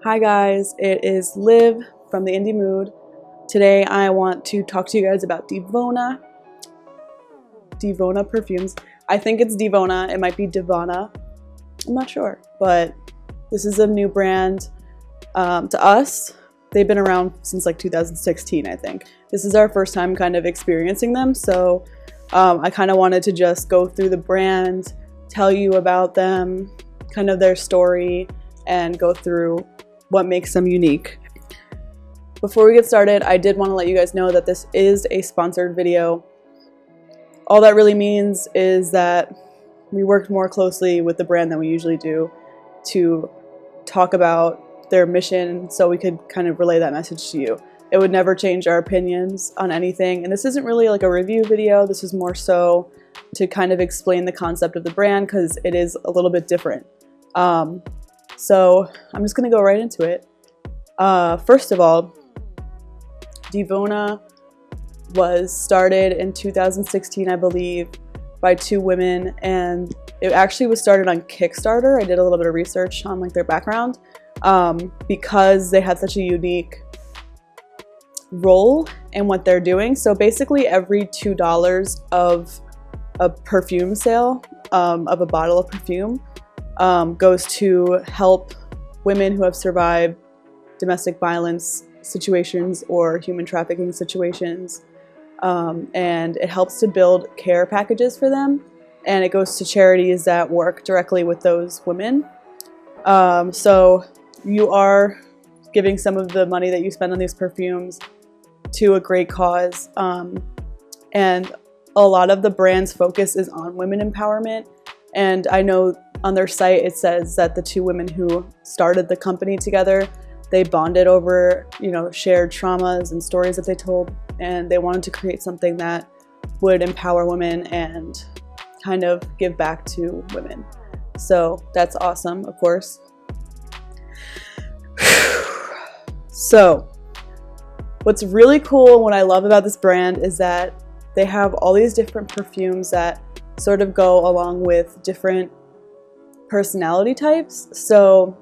Hi guys, it is Liv from the Indie Mood. Today I want to talk to you guys about Divona Perfumes. I think it's Divona, it might be Divona, I'm not sure, but this is a new brand to us. They've been around since like 2016, I think. This is our first time kind of experiencing them, so I kind of wanted to just go through the brand, tell you about them, kind of their story, and go through what makes them unique. Before we get started, I did want to let you guys know that this is a sponsored video. All that really means is that we worked more closely with the brand than we usually do to talk about their mission so we could kind of relay that message to you. It would never change our opinions on anything, and this isn't really like a review video. This is more so to kind of explain the concept of the brand because it is a little bit different. So I'm just gonna go right into it. First of all, Divona was started in 2016, I believe, by two women, and it actually was started on Kickstarter. I did a little bit of research on like their background because they had such a unique role in what they're doing. So basically every $2 of a perfume sale, of a bottle of perfume, goes to help women who have survived domestic violence situations or human trafficking situations, and it helps to build care packages for them, and it goes to charities that work directly with those women. So you are giving some of the money that you spend on these perfumes to a great cause, and a lot of the brand's focus is on women empowerment. And I know on their site it says that the two women who started the company together, they bonded over, you know, shared traumas and stories that they told, and they wanted to create something that would empower women and kind of give back to women. So that's awesome, of course. So what's really cool and what I love about this brand is that they have all these different perfumes that sort of go along with different personality types. So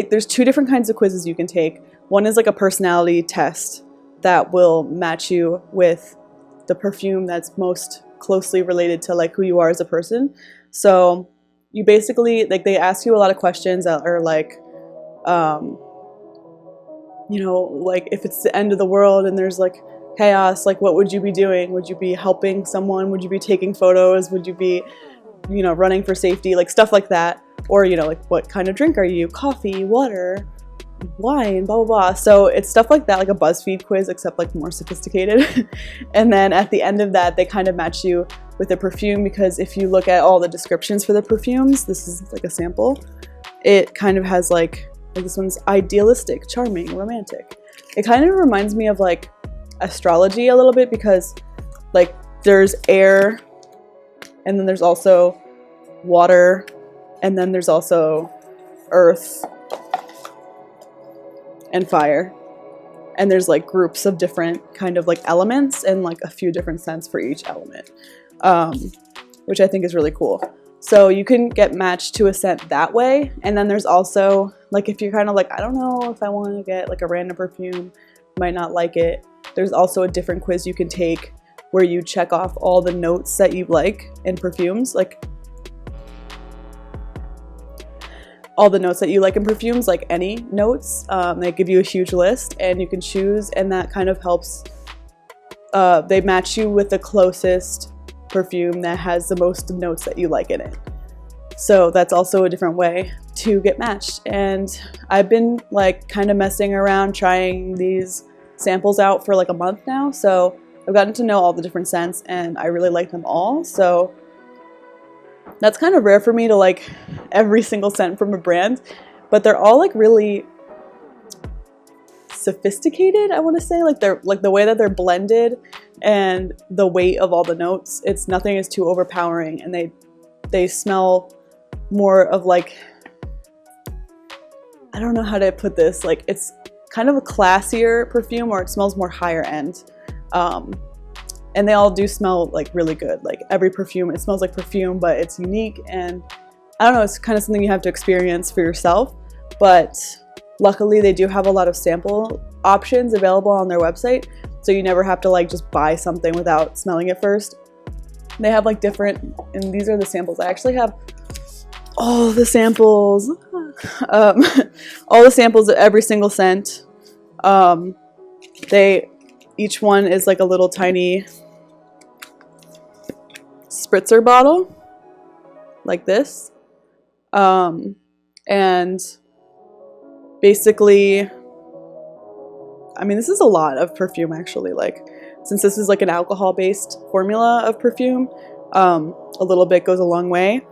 there's two different kinds of quizzes you can take. One is like a personality test that will match you with the perfume that's most closely related to like who you are as a person. So you basically, like, they ask you a lot of questions that are like, you know, like if it's the end of the world and there's like chaos, like what would you be doing? Would you be helping someone? Would you be taking photos? Would you be, you know, running for safety? Like stuff like that. Or, you know, like what kind of drink are you? Coffee, water, wine, blah, blah, blah. So it's stuff like that, like a BuzzFeed quiz, except like more sophisticated. And then at the end of that, they kind of match you with a perfume, because if you look at all the descriptions for the perfumes, this is like a sample, it kind of has like this one's idealistic, charming, romantic. It kind of reminds me of like astrology a little bit, because like there's air, and then there's also water, and then there's also earth and fire, and there's like groups of different kind of like elements and like a few different scents for each element, which I think is really cool. So you can get matched to a scent that way. And then there's also like, if you're kind of like, I don't know if I want to get like a random perfume, might not like it, there's also a different quiz you can take where you check off all the notes that you like in perfumes, like all the notes that you like in perfumes, like any notes. They give you a huge list and you can choose, and that kind of helps. They match you with the closest perfume that has the most notes that you like in it. So that's also a different way to get matched. And I've been like kind of messing around trying these samples out for like a month now. So I've gotten to know all the different scents and I really like them all. So that's kind of rare for me to like every single scent from a brand, but they're all like really sophisticated, I want to say. Like they're like the way that they're blended and the weight of all the notes, nothing is too overpowering, and they smell more of like, I don't know how to put this, like it's kind of a classier perfume, or it smells more higher end. And they all do smell like really good. Like every perfume, it smells like perfume, but it's unique and I don't know, it's kind of something you have to experience for yourself, but luckily they do have a lot of sample options available on their website, so you never have to like just buy something without smelling it first. They have like different, and these are the samples. I actually have all the samples, all the samples of every single scent. Each one is like a little tiny spritzer bottle, like this. And basically, I mean, this is a lot of perfume actually. Like, since this is like an alcohol-based formula of perfume, a little bit goes a long way.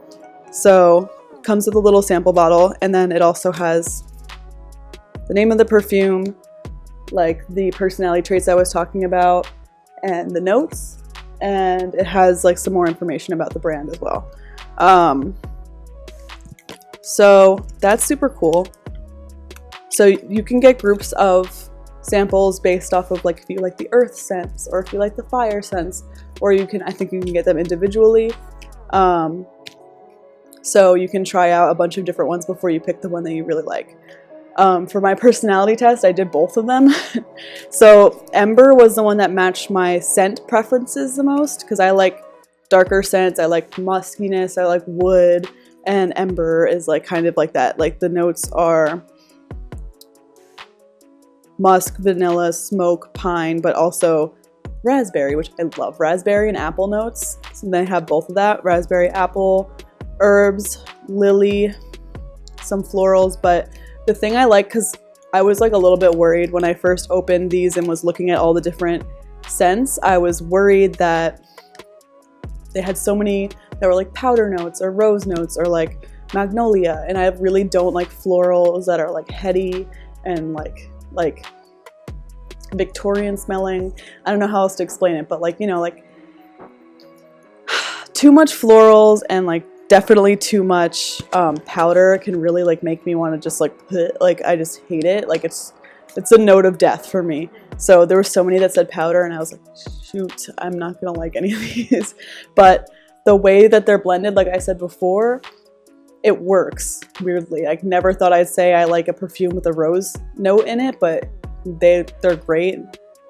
So it comes with a little sample bottle, and then it also has the name of the perfume, like the personality traits I was talking about, and the notes, and it has like some more information about the brand as well. So that's super cool. So you can get groups of samples based off of like if you like the earth scents or if you like the fire scents, or I think you can get them individually. So you can try out a bunch of different ones before you pick the one that you really like. For my personality test, I did both of them. So Ember was the one that matched my scent preferences the most, because I like darker scents, I like muskiness, I like wood, and Ember is like kind of like that. Like the notes are musk, vanilla, smoke, pine, but also raspberry, which I love. Raspberry and apple notes. So they have both of that. Raspberry, apple, herbs, lily, some florals. But the thing I like, because I was like a little bit worried when I first opened these and was looking at all the different scents, I was worried that they had so many that were like powder notes or rose notes or like magnolia, and I really don't like florals that are like heady and like Victorian smelling. I don't know how else to explain it, but like, you know, like too much florals and like definitely too much powder can really like make me want to just like I just hate it. Like it's a note of death for me. So there were so many that said powder, and I was like, shoot, I'm not gonna like any of these. But the way that they're blended, like I said before, it works weirdly. I never thought I'd say I like a perfume with a rose note in it, but they're great.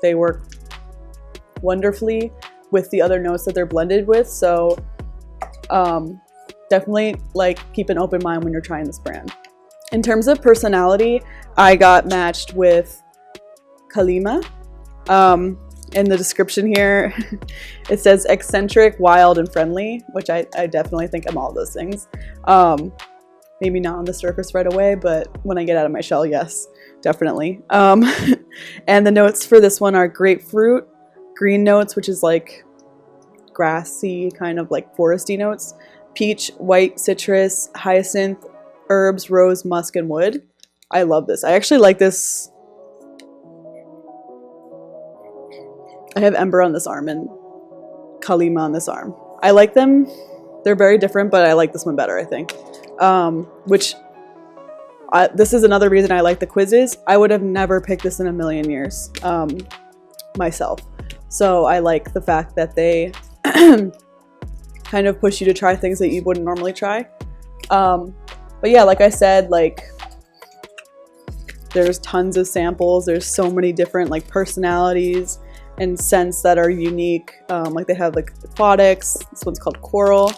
They work wonderfully with the other notes that they're blended with. So definitely like keep an open mind when you're trying this brand. In terms of personality, I got matched with Kalima. In the description here, it says eccentric, wild, and friendly, which I definitely think I'm all those things. Maybe not on the surface right away, but when I get out of my shell, yes, definitely. And the notes for this one are grapefruit, green notes, which is like grassy, kind of like foresty notes, peach, white citrus, hyacinth, herbs, rose, musk, and wood. I love this. I actually like this. I have Ember on this arm and Kalima on this arm. I like them. They're very different, but I like this one better, I think. This is another reason I like the quizzes. I would have never picked this in a million years myself. So I like the fact that they kind of push you to try things that you wouldn't normally try. But yeah, like I said, like there's tons of samples. There's so many different like personalities and scents that are unique. Like they have like aquatics. This one's called coral.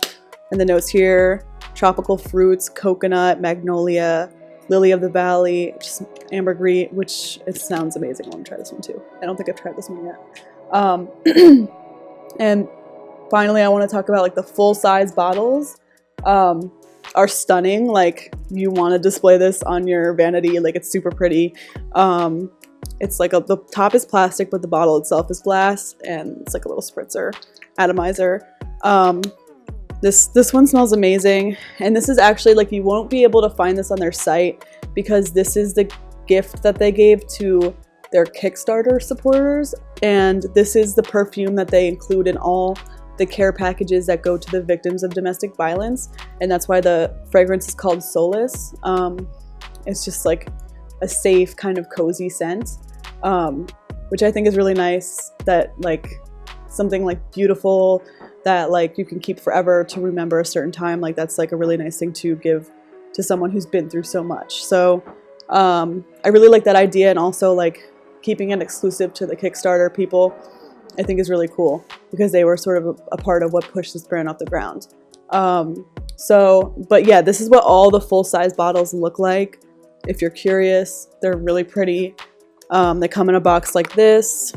And the notes here, tropical fruits, coconut, magnolia, lily of the valley, just ambergris, which it sounds amazing. I want to try this one too. I don't think I've tried this one yet. And finally, I want to talk about like the full-size bottles. Are stunning. Like you want to display this on your vanity. Like it's super pretty. It's like the top is plastic, but the bottle itself is glass, and it's like a little spritzer atomizer. This one smells amazing, and this is actually like you won't be able to find this on their site because this is the gift that they gave to their Kickstarter supporters, and this is the perfume that they include in all the care packages that go to the victims of domestic violence, and that's why the fragrance is called Solace. It's just like a safe kind of cozy scent, which I think is really nice, that like something like beautiful, that like you can keep forever to remember a certain time. Like that's like a really nice thing to give to someone who's been through so much. So I really like that idea, and also like keeping it exclusive to the Kickstarter people I think is really cool, because they were sort of a part of what pushed this brand off the ground. But yeah, this is what all the full-size bottles look like. If you're curious, they're really pretty. They come in a box like this.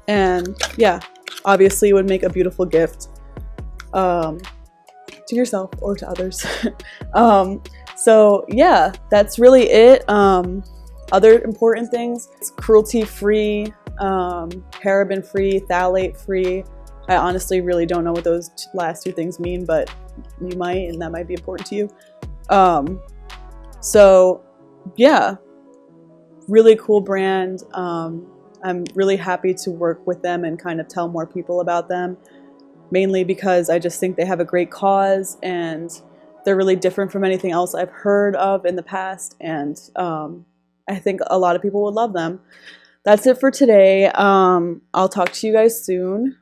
And yeah, obviously it would make a beautiful gift to yourself or to others. So yeah, that's really it. Other important things, it's cruelty-free, paraben-free, phthalate-free. I honestly really don't know what those last two things mean, but you might, and that might be important to you. So yeah, really cool brand. I'm really happy to work with them and kind of tell more people about them, mainly because I just think they have a great cause, and they're really different from anything else I've heard of in the past, and I think a lot of people would love them. That's it for today. I'll talk to you guys soon.